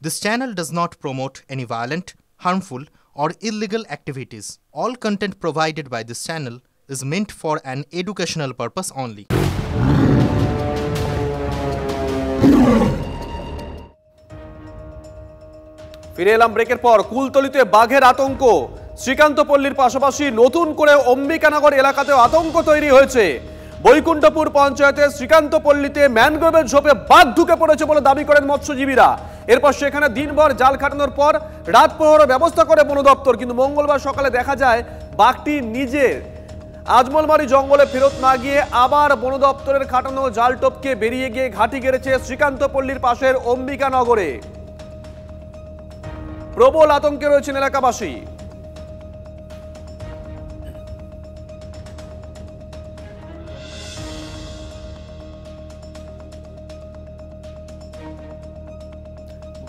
This channel does not promote any violent, harmful, or illegal activities. All content provided by this channel is meant for an educational purpose only. ফিরে এলাম ব্রেকের পর। কুলতলিতে বাঘের আতঙ্ক। শ্রীকান্তপল্লীর পাশাপাশি নতুন করে অম্বিকানগর এলাকাতেও আতঙ্ক তৈরি হয়েছে। বৈকুণ্ঠপুর পঞ্চায়েতের শ্রীকান্তপল্লীতে ম্যানগ্রোভের ঝোপে বাঘ ঢুকে পড়েছে বলে দাবি করেন মৎস্যজীবীরা। এরপর সেখানে দিনভর জাল খাটানোর পর রাত প্রহরের ব্যবস্থা করে বন দপ্তর, কিন্তু মঙ্গলবার সকালে দেখা যায় বাঘটি নিজের আজমলমারি জঙ্গলে ফেরত না গিয়ে আবার বন দপ্তরের খাটানো জাল টপকে বেরিয়ে গিয়ে ঘাঁটি গেড়েছে শ্রীকান্তপল্লীর পাশের অম্বিকানগরে। প্রবল আতঙ্কে রয়েছেন এলাকাবাসী।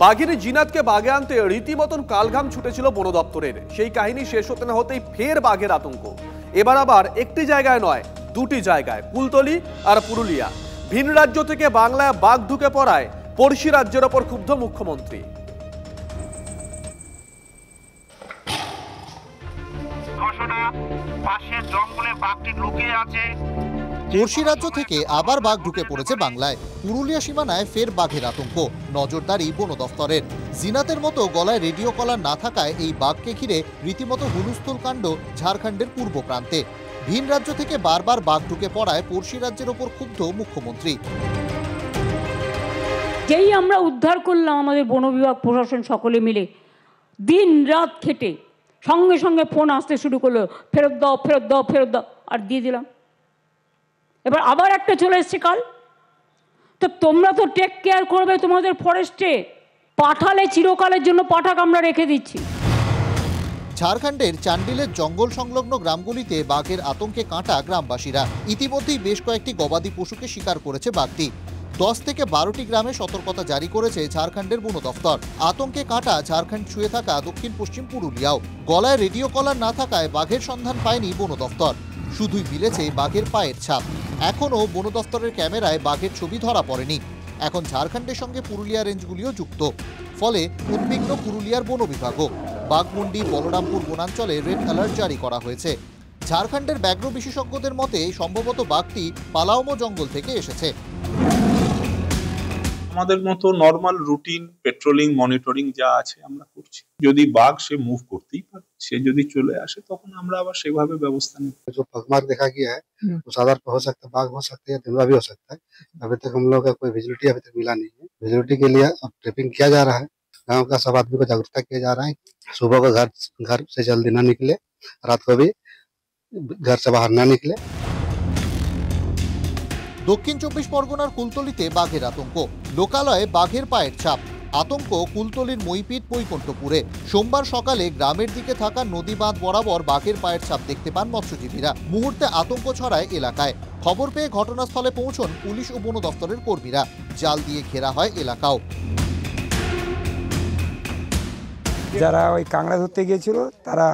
বাঘিনী জিনাতকে বাগে আনতে রীতিমতন কালঘাম ছুটেছিল বন দপ্তরের। সেই কাহিনী শেষ হতে না হতেই ফের বাঘের আতঙ্ক। এবার আবার একটি জায়গায় নয়, দুটি জায়গায়, কুলতলি আর পুরুলিয়া। ভিন রাজ্য থেকে বাংলায় বাঘ ঢুকে পড়ায় পড়শি রাজ্যের ওপর ক্ষুব্ধ মুখ্যমন্ত্রী। পড়শি রাজ্য থেকে আবার বাঘ ঢুকে পড়েছে বাংলায়। পুরুলিয়া সীমানায় ফের বাঘের আতঙ্ক, নজরদারি বন দফতরের। জিনাতের মতো গলায় রেডিও কলার না থাকায় এই বাঘকে ঘিরে রীতিমতো হুলস্থুল কাণ্ড ঝাড়খণ্ডের পূর্ব প্রান্তে। ভিন রাজ্য থেকে বারবার বাঘ ঢুকে পড়ায় পড়শি রাজ্যের ওপর ক্ষুব্ধ মুখ্যমন্ত্রী। যেই আমরা উদ্ধার করলাম, আমাদের বন বিভাগ প্রশাসন সকলে মিলে দিন রাত খেটে, সঙ্গে সঙ্গে ফোন আসতে শুরু করলো, ফেরত দাও ফেরত দাও ফেরত দাও, আর দিয়ে দিলাম। এবার আবার একটা চলে এসছে কাল। তো তোমরা তো টেক কেয়ার করবে তোমাদের ফরেস্টে, পাঠালে চিরকালের জন্য পাঠাক আমরা রেখে দিচ্ছি। ঝাড়খণ্ডের চান্ডিলের জঙ্গল সংলগ্ন গ্রামগুলিতে বাঘের আতঙ্কে কাঁটা গ্রামবাসীরা। ইতিমধ্যেই বেশ কয়েকটি গবাদি পশুকে শিকার করেছে বাঘটি। 10 থেকে 12টি গ্রামে সতর্কতা জারি করেছে ঝাড়খণ্ডের বন দফতর। আতঙ্কে কাঁটা ঝাড়খণ্ড ছুঁয়ে থাকা দক্ষিণ পশ্চিম পুরুলিয়াও। গলায় রেডিও কলার না থাকায় বাঘের সন্ধান পায়নি বন দফতর, শুধুই মিলেছে বাঘের পায়ের ছাপ। এখনও বন দফতরের ক্যামেরায় বাঘের ছবি ধরা পড়েনি। এখন ঝাড়খণ্ডের সঙ্গে পুরুলিয়া রেঞ্জগুলিও যুক্ত, ফলে উদ্বিগ্ন পুরুলিয়ার বন বিভাগও। বাঘমুন্ডি বলরামপুর বনাঞ্চলে রেড অ্যালার্ট জারি করা হয়েছে। ঝাড়খণ্ডের ব্যাঘ্র বিশেষজ্ঞদের মতে সম্ভবত বাঘটি পালাওমো জঙ্গল থেকে এসেছে। আমাদের মতো নরমাল রুটিন পেট্রোলিং মনিটরিং যা আছে আমরা করছি। যদি বাঘ সে মুভ করতেই পারে, সে যদি চলে আসে তখন আমরা আবার সেভাবে ব্যবস্থা নিই। जो पगमार्क देखा गया है वो साधारण हो सकता है, बाघ हो सकता है या तेंदुआ भी हो सकता है। अभी तक हम लोग का कोई विजिबिलिटी अभी तक मिला नहीं है। विजिबिलिटी के लिए अब ट्रिपिंग किया जा रहा है। गांव का सब आदमी को जागरूकता किया जा रहा है। सुबह को घर से जल्दी ना निकले, रात को भी घर से बाहर ना निकले। দক্ষিণ 24 পরগনার কুলতলিতে বাঘের আতঙ্ক, লোকালয়ে বাঘের পায়ের ছাপ। আতঙ্ক কুলতলির মইপিট বৈকুণ্ঠপুরে। সোমবার সকালে গ্রামের দিকে থাকা নদী বাঁধ বরাবর বাঘের পায়ের ছাপ দেখতে পান মৎস্যজীবীরা। মুহূর্তে আতঙ্ক ছড়ায় এলাকায়। খবর পেয়ে ঘটনাস্থলে পৌঁছন পুলিশ ও বন দফতরের কর্মীরা। জাল দিয়ে ঘেরা হয় এলাকাও। যারা ওই কাঁকড়া ধরতে গিয়েছিল তারা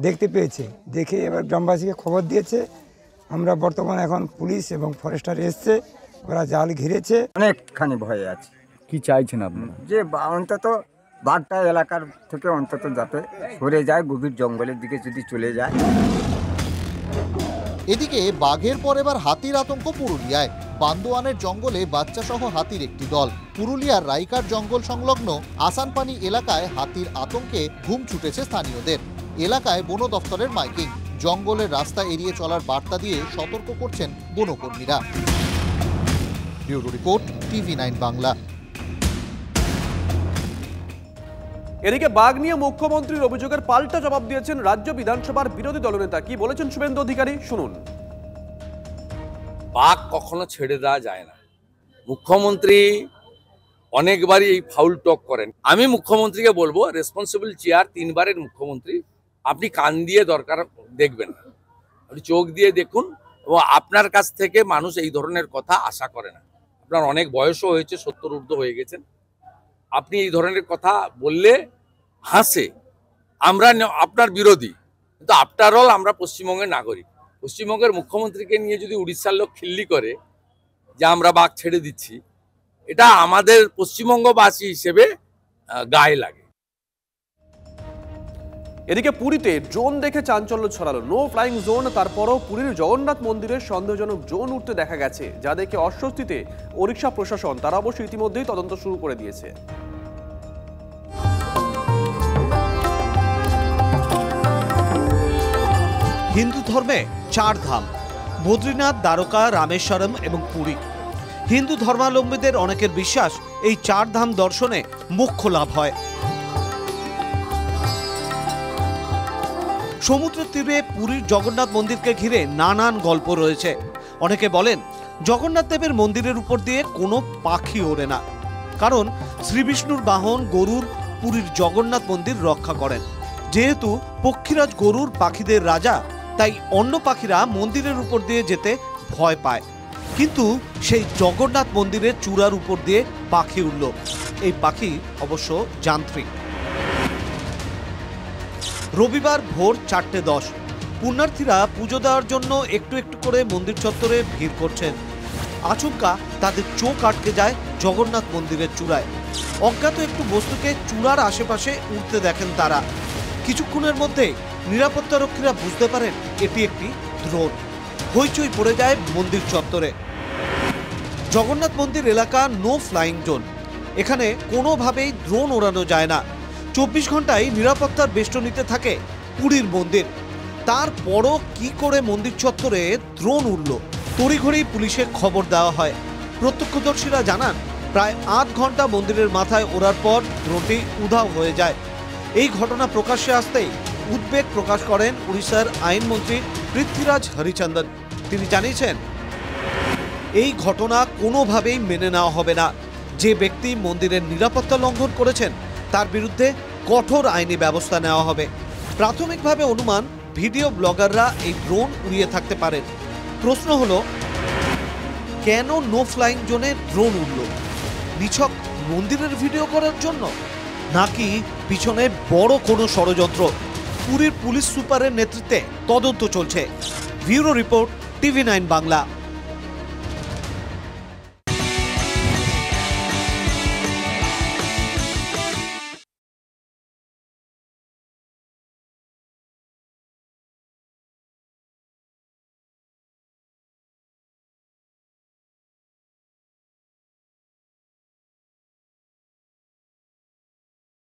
দেখতে পেয়েছে, দেখে এবার গ্রামবাসীকে খবর দিয়েছে। আমরা বর্তমানে এখন পুলিশ এবং ফরেস্টার এসছে, ওরা জাল ঘিরেছে। অনেকখানি ভয়ে আছে। কি চাইছেন আপনারা? যে অন্তত বাঘটা এলাকার থেকে অন্তত যাতে সরে যায়, গভীর জঙ্গলের দিকে যদি চলে যায়। এদিকে বাঘের পর এবার হাতির আতঙ্ক পুরুলিয়ায়। বান্দোয়ানের জঙ্গলে বাচ্চা সহ হাতির একটি দল। পুরুলিয়ার রাইকার জঙ্গল সংলগ্ন আসানপানি এলাকায় হাতির আতঙ্কে ঘুম ছুটেছে স্থানীয়দের। এলাকায় বন দফতরের মাইকিং, জঙ্গলের রাস্তা এড়িয়ে চলার বার্তা দিয়ে সতর্ক করছেন বনকর্মীরা। Bureau report, TV9 Bangla. এদিকে বাঘ নিয়ে মুখ্যমন্ত্রীর অভিযোগের পাল্টা জবাব দিয়েছেন রাজ্য বিধানসভার বিরোধী দলনেতা। কি বলেছেন শুভেন্দু অধিকারী, শুনুন। বাঘ কখনো ছেড়ে দেওয়া যায় না। মুখ্যমন্ত্রী অনেকবারই এই ফাউল টক করেন। আমি মুখ্যমন্ত্রীকে বলবো, রেসপন্সিবল চেয়ার, 3 বারের মুখ্যমন্ত্রী, আপনি কান দিয়ে দরকার দেখবেন না, আপনি চোখ দিয়ে দেখুন। এবং আপনার কাছ থেকে মানুষ এই ধরনের কথা আশা করে না। আপনার অনেক বয়সও হয়েছে, 70 ঊর্ধ্ব হয়ে গেছেন। আপনি এই ধরনের কথা বললে হাসে। আমরা আপনার বিরোধী, কিন্তু আফটার অল আমরা পশ্চিমবঙ্গের নাগরিক। পশ্চিমবঙ্গের মুখ্যমন্ত্রীকে নিয়ে যদি উড়িষ্যার লোক খিল্লি করে যে আমরা বাঘ ছেড়ে দিচ্ছি, এটা আমাদের পশ্চিমবঙ্গবাসী হিসেবে গায়ে লাগে। এদিকে পুরীতে ড্রোন দেখে চাঞ্চল্য ছড়ালো। নো ফ্লাইং জোন, তারপরও পুরীর জগন্নাথ মন্দিরে সন্দেহজনক ড্রোন উঠতে দেখা গেছে, যা দেখে অস্বস্তিতে ওড়িশা প্রশাসন। তারা অবশ্য ইতিমধ্যেই তদন্ত শুরু করে দিয়েছে। হিন্দু ধর্মে 4 ধাম: বদ্রীনাথ, দ্বারকা, রামেশ্বরম এবং পুরী। হিন্দু ধর্মাবলম্বীদের অনেকের বিশ্বাস এই 4 ধাম দর্শনে মোক্ষ লাভ হয়। সমুদ্র তীরে পুরীর জগন্নাথ মন্দিরকে ঘিরে নানান গল্প রয়েছে। অনেকে বলেন জগন্নাথ দেবের মন্দিরের উপর দিয়ে কোনো পাখি ওড়ে না, কারণ শ্রীবিষ্ণুর বাহন গরুর পুরীর জগন্নাথ মন্দির রক্ষা করেন। যেহেতু পক্ষীরাজ গরুর পাখিদের রাজা, তাই অন্য পাখিরা মন্দিরের উপর দিয়ে যেতে ভয় পায়। কিন্তু সেই জগন্নাথ মন্দিরের চূড়ার উপর দিয়ে পাখি উড়ল। এই পাখি অবশ্য যান্ত্রিক। রবিবার ভোর 4:10 পুণ্যার্থীরা পুজো দেওয়ার জন্য একটু একটু করে মন্দির চত্বরে ভিড় করছেন। আচমকা তাদের চোখ আটকে যায় জগন্নাথ মন্দিরের চূড়ায়। অজ্ঞাত একটু বস্তুকে চূড়ার আশেপাশে উঠতে দেখেন তারা। কিছুক্ষণের মধ্যে নিরাপত্তারক্ষীরা বুঝতে পারেন এটি একটি ড্রোন। হইচই পড়ে যায় মন্দির চত্বরে। জগন্নাথ মন্দির এলাকা নো ফ্লাইং জোন, এখানে কোনোভাবেই ড্রোন ওড়ানো যায় না। 24 ঘন্টায় নিরাপত্তার বেষ্টনীতে থাকে পুরীর মন্দির। তারপরও কি করে মন্দির চত্বরে ড্রোন উড়ল? তড়িঘড়ি পুলিশে খবর দেওয়া হয়। প্রত্যক্ষদর্শীরা জানান প্রায় 8 ঘন্টা মন্দিরের মাথায় ওড়ার পর ড্রোনটি উধাও হয়ে যায়। এই ঘটনা প্রকাশ্যে আসতেই উদ্বেগ প্রকাশ করেন উড়িষ্যার আইনমন্ত্রী পৃথ্বীরাজ হরিচন্দন। তিনি জানিয়েছেন এই ঘটনা কোনোভাবেই মেনে নেওয়া হবে না। যে ব্যক্তি মন্দিরের নিরাপত্তা লঙ্ঘন করেছেন তার বিরুদ্ধে কঠোর আইনি ব্যবস্থা নেওয়া হবে। প্রাথমিকভাবে অনুমান ভিডিও ব্লগাররা এই ড্রোন উড়িয়ে থাকতে পারেন। প্রশ্ন হলো, কেন নো ফ্লাইং জোনে ড্রোন উড়ল? নিছক মন্দিরের ভিডিও করার জন্য, নাকি পিছনে বড় কোনো ষড়যন্ত্র? পুরীর পুলিশ সুপারের নেতৃত্বে তদন্ত চলছে। Bureau report, TV9 Bangla.